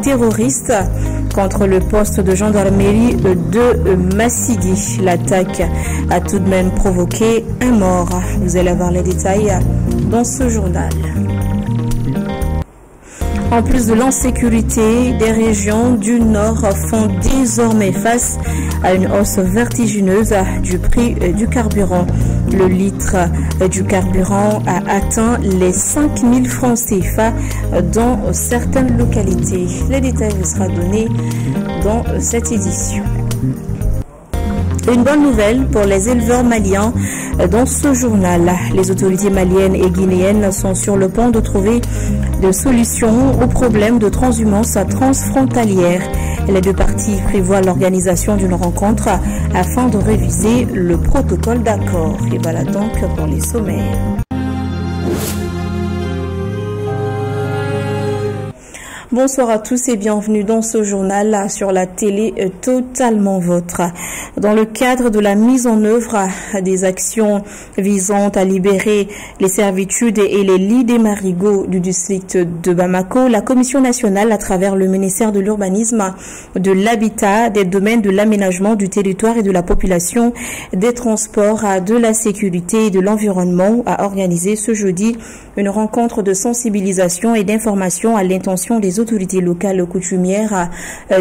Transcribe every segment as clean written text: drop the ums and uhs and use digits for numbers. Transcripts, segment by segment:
terroriste contre le poste de gendarmerie de Massigui. L'attaque a tout de même provoqué un mort. Vous allez avoir les détails dans ce journal. En plus de l'insécurité, des régions du Nord font désormais face à une hausse vertigineuse du prix du carburant. Le litre du carburant a atteint les 5 000 francs CFA dans certaines localités. Les détails vous seront donnés dans cette édition. Une bonne nouvelle pour les éleveurs maliens dans ce journal. Les autorités maliennes et guinéennes sont sur le point de trouver des solutions aux problèmes de transhumance transfrontalière. Les deux parties prévoient l'organisation d'une rencontre afin de réviser le protocole d'accord. Et voilà donc pour les sommaires. Bonsoir à tous et bienvenue dans ce journal sur la télé Totalement Vôtre. Dans le cadre de la mise en œuvre des actions visant à libérer les servitudes et les lits des marigots du district de Bamako, la Commission nationale, à travers le ministère de l'Urbanisme, de l'Habitat, des domaines de l'aménagement du territoire et de la population, des transports, de la sécurité et de l'environnement, a organisé ce jeudi une rencontre de sensibilisation et d'information à l'intention des autorités locales coutumières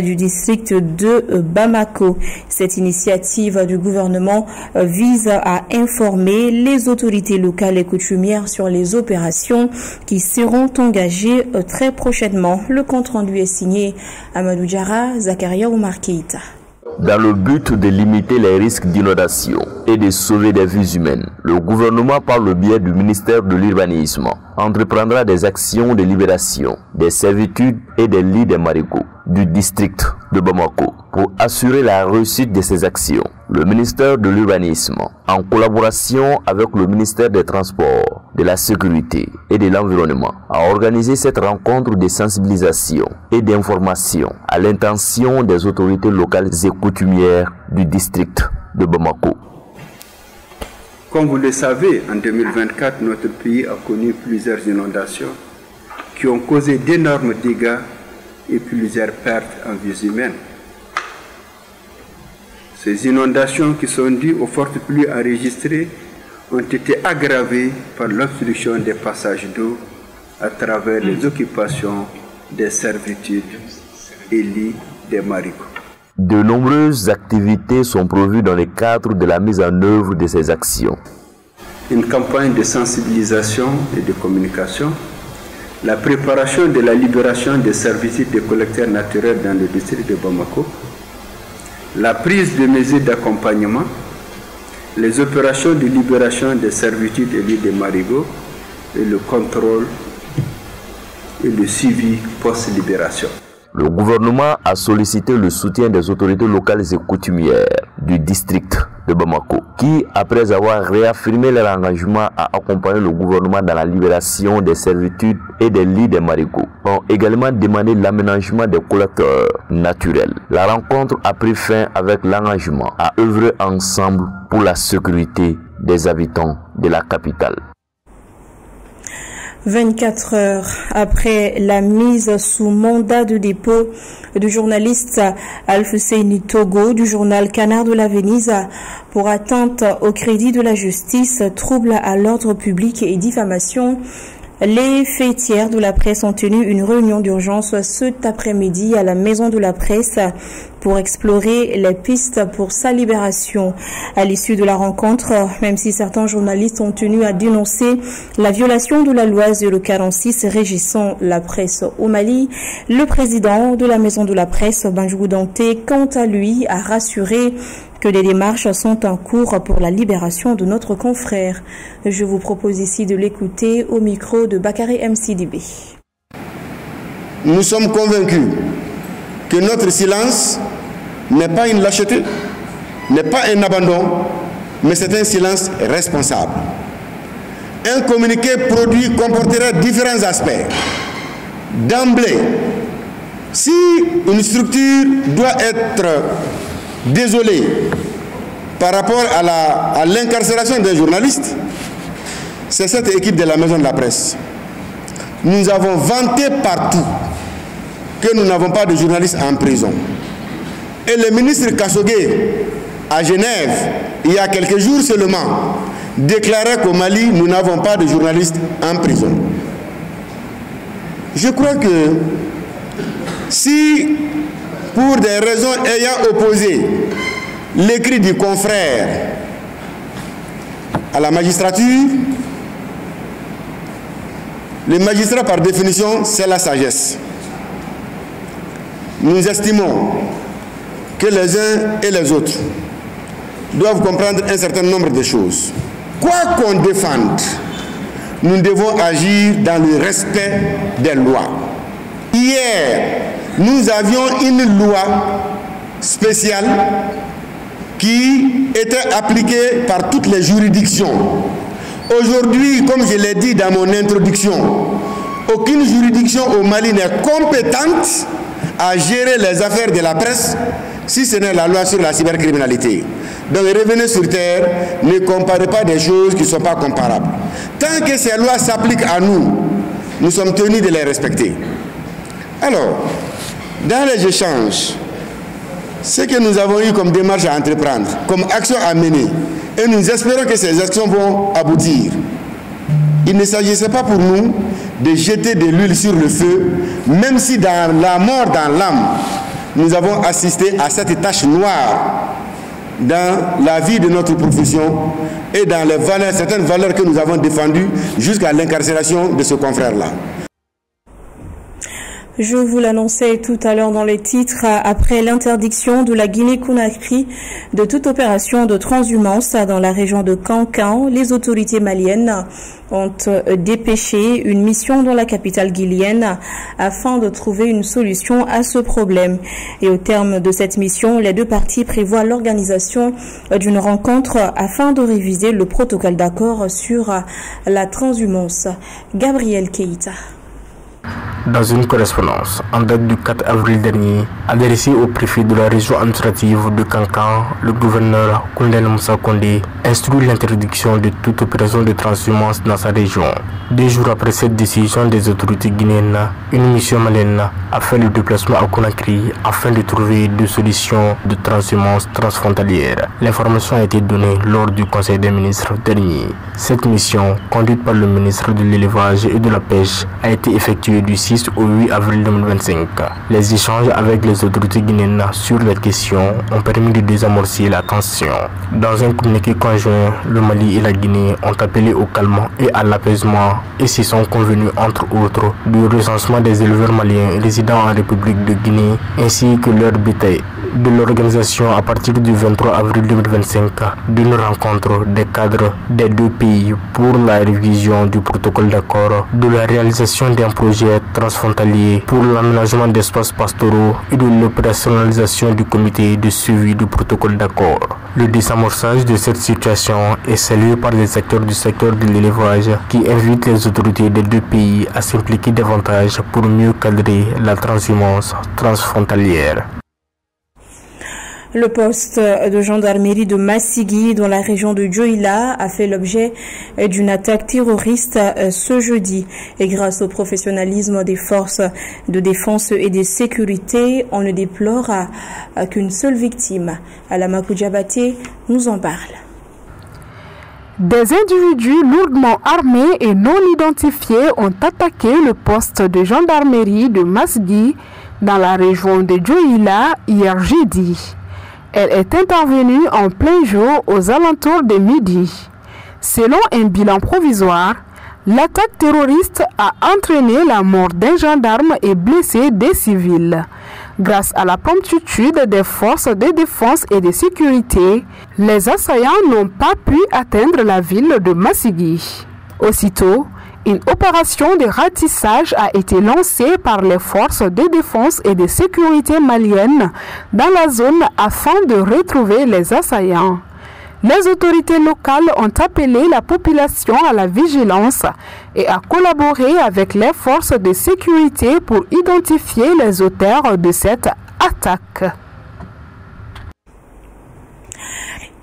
du district de Bamako. Cette initiative du gouvernement vise à informer les autorités locales et coutumières sur les opérations qui seront engagées très prochainement. Le compte rendu est signé Amadou Diarra, Zakaria Oumar Keïta. Dans le but de limiter les risques d'inondation et de sauver des vies humaines, le gouvernement, par le biais du ministère de l'Urbanisme, entreprendra des actions de libération des servitudes et des lits des marigots du district de Bamako. Pour assurer la réussite de ces actions, le ministère de l'Urbanisme, en collaboration avec le ministère des Transports, de la Sécurité et de l'Environnement, a organisé cette rencontre de sensibilisation et d'information à l'intention des autorités locales et coutumières du district de Bamako. Comme vous le savez, en 2024, notre pays a connu plusieurs inondations qui ont causé d'énormes dégâts et plusieurs pertes en vies humaines. Ces inondations qui sont dues aux fortes pluies enregistrées ont été aggravées par l'obstruction des passages d'eau à travers les occupations des servitudes et lits des marigots. De nombreuses activités sont prévues dans le cadre de la mise en œuvre de ces actions. Une campagne de sensibilisation et de communication, la préparation de la libération des servitudes des collecteurs naturels dans le district de Bamako, la prise de mesures d'accompagnement, les opérations de libération des servitudes et lits des marigots et le contrôle et le suivi post-libération. Le gouvernement a sollicité le soutien des autorités locales et coutumières du district de Bamako, qui, après avoir réaffirmé leur engagement à accompagner le gouvernement dans la libération des servitudes et des lits des marigots, ont également demandé l'aménagement des collecteurs naturels. La rencontre a pris fin avec l'engagement à œuvrer ensemble pour la sécurité des habitants de la capitale. 24 heures après la mise sous mandat de dépôt du journaliste Alfusseini Togo du journal Canard de la Venise pour atteinte au crédit de la justice, trouble à l'ordre public et diffamation, les fêtières de la presse ont tenu une réunion d'urgence cet après-midi à la Maison de la Presse pour explorer les pistes pour sa libération. À l'issue de la rencontre, même si certains journalistes ont tenu à dénoncer la violation de la loi 046 régissant la presse au Mali, le président de la Maison de la Presse, Banjougou Danté, quant à lui, a rassuré que des démarches sont en cours pour la libération de notre confrère. Je vous propose ici de l'écouter au micro de Bakary MCDB. Nous sommes convaincus que notre silence n'est pas une lâcheté, n'est pas un abandon, mais c'est un silence responsable. Un communiqué produit comporterait différents aspects. D'emblée, si une structure doit être désolée par rapport à l'incarcération d'un journaliste, c'est cette équipe de la Maison de la Presse. Nous avons vanté partout que nous n'avons pas de journalistes en prison. Et le ministre Kassogué, à Genève, il y a quelques jours seulement, déclarait qu'au Mali, nous n'avons pas de journalistes en prison. Je crois que si, pour des raisons ayant opposé l'écrit du confrère à la magistrature, les magistrats par définition, c'est la sagesse. Nous estimons que les uns et les autres doivent comprendre un certain nombre de choses. Quoi qu'on défende, nous devons agir dans le respect des lois. Hier, nous avions une loi spéciale qui était appliquée par toutes les juridictions. Aujourd'hui, comme je l'ai dit dans mon introduction, aucune juridiction au Mali n'est compétente à gérer les affaires de la presse si ce n'est la loi sur la cybercriminalité. Donc revenez sur terre, ne comparez pas des choses qui ne sont pas comparables. Tant que ces lois s'appliquent à nous, nous sommes tenus de les respecter. Alors, dans les échanges, ce que nous avons eu comme démarche à entreprendre, comme action à mener, et nous espérons que ces actions vont aboutir. Il ne s'agissait pas pour nous de jeter de l'huile sur le feu, même si dans la mort, dans l'âme, nous avons assisté à cette tache noire dans la vie de notre profession et dans les valeurs, certaines valeurs que nous avons défendues jusqu'à l'incarcération de ce confrère-là. Je vous l'annonçais tout à l'heure dans les titres, après l'interdiction de la Guinée-Conakry de toute opération de transhumance dans la région de Kankan, les autorités maliennes ont dépêché une mission dans la capitale guinéenne afin de trouver une solution à ce problème. Et au terme de cette mission, les deux parties prévoient l'organisation d'une rencontre afin de réviser le protocole d'accord sur la transhumance. Gabriel Keïta. Dans une correspondance en date du 4 avril dernier, adressée au préfet de la région administrative de Kankan, le gouverneur Koundé Moussa Kondé instruit l'interdiction de toute opération de transhumance dans sa région. 2 jours après cette décision des autorités guinéennes, une mission malienne a fait le déplacement à Conakry afin de trouver des solutions de transhumance transfrontalière. L'information a été donnée lors du Conseil des ministres dernier. Cette mission, conduite par le ministre de l'Élevage et de la Pêche, a été effectuée du 6 au 8 avril 2025. Les échanges avec les autorités guinéennes sur la question ont permis de désamorcer la tension. Dans un communiqué conjoint, le Mali et la Guinée ont appelé au calme et à l'apaisement et s'y sont convenus entre autres du recensement des éleveurs maliens résidant en République de Guinée ainsi que leur bétail, de l'organisation à partir du 23 avril 2025 d'une rencontre des cadres des deux pays pour la révision du protocole d'accord, de la réalisation d'un projet transfrontalier pour l'aménagement d'espaces pastoraux et de l'opérationnalisation du comité de suivi du protocole d'accord. Le désamorçage de cette situation est salué par les acteurs du secteur de l'élevage qui invitent les autorités des deux pays à s'impliquer davantage pour mieux cadrer la transhumance transfrontalière. Le poste de gendarmerie de Massigui dans la région de Dioïla a fait l'objet d'une attaque terroriste ce jeudi. Et grâce au professionnalisme des forces de défense et de sécurité, on ne déplore qu'une seule victime. Alamakou Diabaté nous en parle. Des individus lourdement armés et non identifiés ont attaqué le poste de gendarmerie de Massigui dans la région de Dioïla hier jeudi. Elle est intervenue en plein jour aux alentours de midi. Selon un bilan provisoire, l'attaque terroriste a entraîné la mort d'un gendarme et blessé des civils. Grâce à la promptitude des forces de défense et de sécurité, les assaillants n'ont pas pu atteindre la ville de Massigui. Aussitôt, une opération de ratissage a été lancée par les forces de défense et de sécurité maliennes dans la zone afin de retrouver les assaillants. Les autorités locales ont appelé la population à la vigilance et à collaborer avec les forces de sécurité pour identifier les auteurs de cette attaque.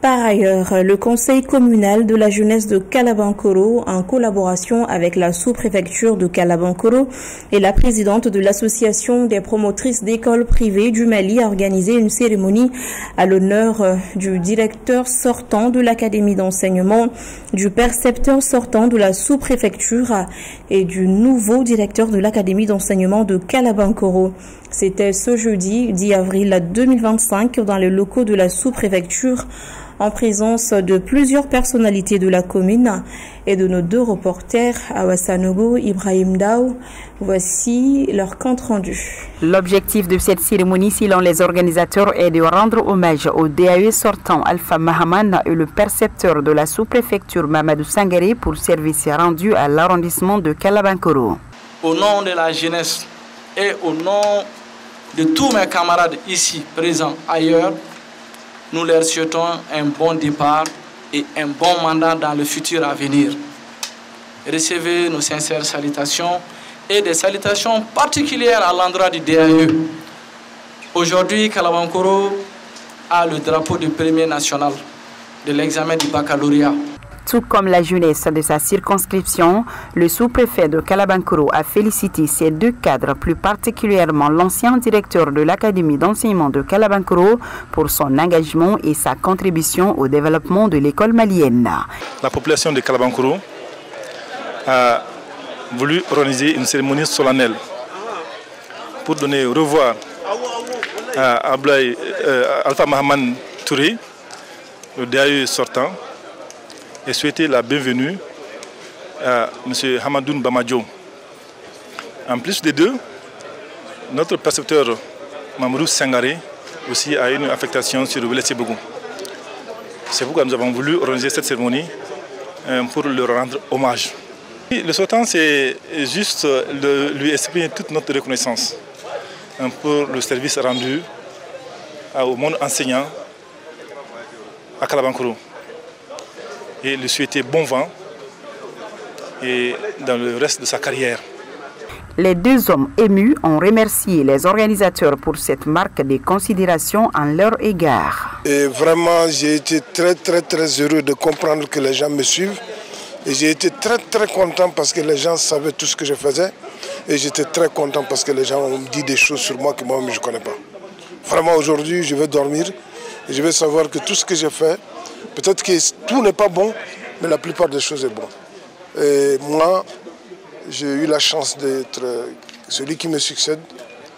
Par ailleurs, le conseil communal de la jeunesse de Kalabankoro, en collaboration avec la sous-préfecture de Kalabankoro et la présidente de l'association des promotrices d'écoles privées du Mali, a organisé une cérémonie à l'honneur du directeur sortant de l'académie d'enseignement, du percepteur sortant de la sous-préfecture et du nouveau directeur de l'académie d'enseignement de Kalabankoro. C'était ce jeudi 10 avril 2025 dans les locaux de la sous-préfecture, en présence de plusieurs personnalités de la commune et de nos deux reporters, Awasanogo, Ibrahim Daou. Voici leur compte rendu. L'objectif de cette cérémonie, selon les organisateurs, est de rendre hommage au DAE sortant Alpha Mahaman et le percepteur de la sous-préfecture Mamadou Sangaré pour service rendu à l'arrondissement de Kalabankoro. Au nom de la jeunesse et au nom de tous mes camarades ici, présents, ailleurs, nous leur souhaitons un bon départ et un bon mandat dans le futur à venir. Recevez nos sincères salutations et des salutations particulières à l'endroit du DAE. Aujourd'hui, Kalabankoro a le drapeau du premier national de l'examen du baccalauréat. Tout comme la jeunesse de sa circonscription, le sous-préfet de Kalabankoro a félicité ces deux cadres, plus particulièrement l'ancien directeur de l'académie d'enseignement de Kalabankoro, pour son engagement et sa contribution au développement de l'école malienne. La population de Kalabankoro a voulu organiser une cérémonie solennelle pour donner au revoir à Alpha Mahaman Touré, le DAE sortant, et souhaiter la bienvenue à M. Hamadoun Bamadjo. En plus des deux, notre percepteur Mamadou Sangaré aussi a une affectation sur le Blessé Bougou. C'est pourquoi nous avons voulu organiser cette cérémonie pour leur rendre hommage. Le sortant, c'est juste lui exprimer toute notre reconnaissance pour le service rendu au monde enseignant à Kalabankoro, et lui souhaiter bon vent et dans le reste de sa carrière. Les deux hommes émus ont remercié les organisateurs pour cette marque de considération en leur égard. Et vraiment, j'ai été très heureux de comprendre que les gens me suivent. Et j'ai été très content parce que les gens savaient tout ce que je faisais. Et j'étais très content parce que les gens ont dit des choses sur moi que moi-même je ne connais pas. Vraiment, aujourd'hui, je vais dormir et je vais savoir que tout ce que j'ai fait, peut-être que tout n'est pas bon, mais la plupart des choses est bon. Et moi, j'ai eu la chance d'être celui qui me succède,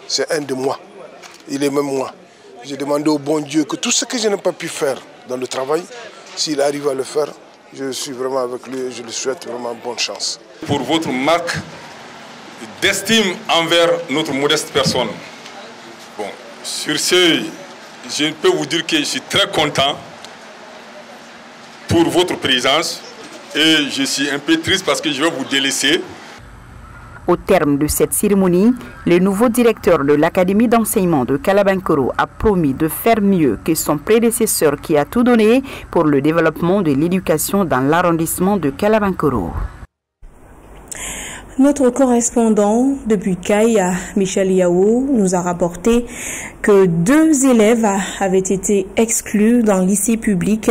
c'est un de moi. Il est même moi. J'ai demandé au bon Dieu que tout ce que je n'ai pas pu faire dans le travail, s'il arrive à le faire, je suis vraiment avec lui et je lui souhaite vraiment bonne chance. Pour votre marque d'estime envers notre modeste personne. Bon, sur ce, je peux vous dire que je suis très content pour votre présence et je suis un peu triste parce que je vais vous délaisser. Au terme de cette cérémonie, le nouveau directeur de l'académie d'enseignement de Kalabankoro a promis de faire mieux que son prédécesseur qui a tout donné pour le développement de l'éducation dans l'arrondissement de Kalabankoro. Notre correspondant depuis Kaya, Michel Yao, nous a rapporté que 2 élèves avaient été exclus d'un lycée public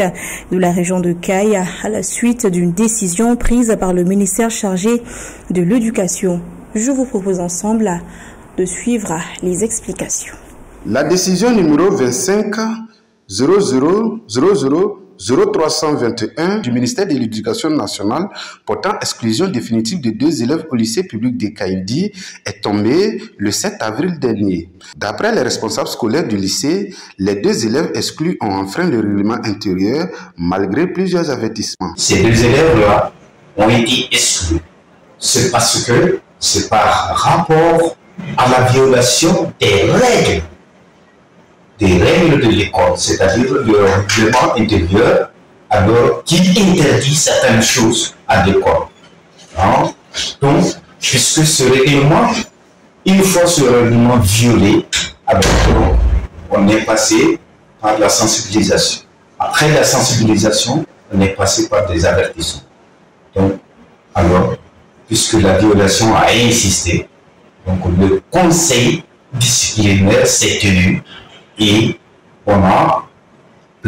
de la région de Kaya à la suite d'une décision prise par le ministère chargé de l'éducation. Je vous propose ensemble de suivre les explications. La décision numéro 25 0321 du ministère de l'Éducation nationale portant exclusion définitive de 2 élèves au lycée public de Kaïdi est tombée le 7 avril dernier. D'après les responsables scolaires du lycée, les 2 élèves exclus ont enfreint le règlement intérieur malgré plusieurs avertissements. Ces 2 élèves-là ont été exclus. C'est parce que c'est par rapport à la violation des règles de l'école, c'est-à-dire le règlement intérieur, alors qui interdit certaines choses à l'école. Donc, puisque ce règlement, une fois ce règlement violé, alors on est passé par la sensibilisation. Après la sensibilisation, on est passé par des avertissements. Donc, alors, puisque la violation a insisté, donc le conseil disciplinaire s'est tenu et on a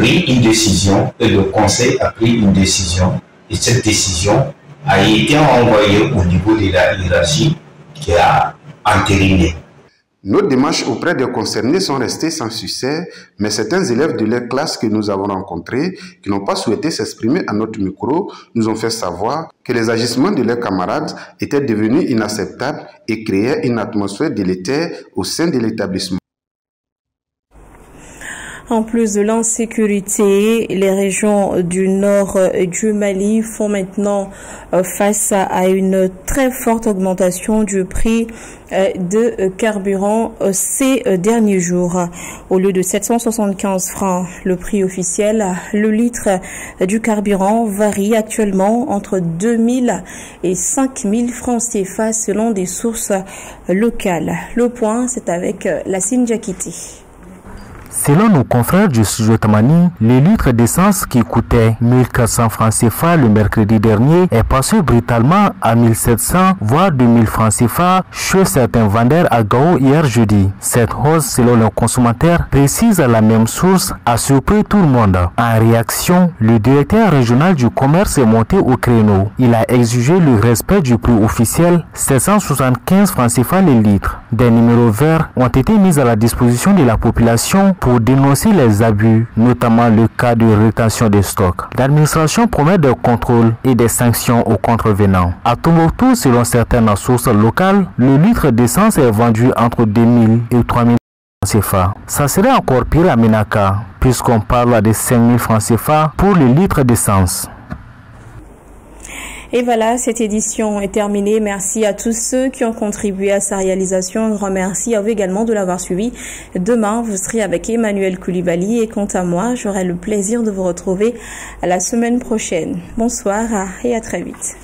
pris une décision et le Conseil a pris une décision. Et cette décision a été envoyée au niveau de la hiérarchie qui a entériné. Nos démarches auprès des concernés sont restées sans succès, mais certains élèves de leur classe que nous avons rencontrés, qui n'ont pas souhaité s'exprimer à notre micro, nous ont fait savoir que les agissements de leurs camarades étaient devenus inacceptables et créaient une atmosphère délétère au sein de l'établissement. En plus de l'insécurité, les régions du nord du Mali font maintenant face à une très forte augmentation du prix de carburant ces derniers jours. Au lieu de 775 francs, le prix officiel, le litre du carburant varie actuellement entre 2000 et 5000 francs CFA selon des sources locales. Le point, c'est avec Lassine Diakité. Selon nos confrères du studio Tamani, le litre d'essence qui coûtait 1400 francs CFA le mercredi dernier est passé brutalement à 1700 voire 2000 francs CFA chez certains vendeurs à Gao hier jeudi. Cette hausse, selon les consommateurs, précise à la même source, a surpris tout le monde. En réaction, le directeur régional du commerce est monté au créneau. Il a exigé le respect du prix officiel, 775 francs CFA le litre. Des numéros verts ont été mis à la disposition de la population pour dénoncer les abus, notamment le cas de rétention des stocks. L'administration promet des contrôles et des sanctions aux contrevenants. À Tombouctou, selon certaines sources locales, le litre d'essence est vendu entre 2000 et 3000 francs CFA. Ça serait encore pire à Menaka, puisqu'on parle de 5000 francs CFA pour le litre d'essence. Et voilà, cette édition est terminée. Merci à tous ceux qui ont contribué à sa réalisation. Un grand merci à vous également de l'avoir suivi. Demain, vous serez avec Emmanuel Koulibaly et quant à moi, j'aurai le plaisir de vous retrouver à la semaine prochaine. Bonsoir et à très vite.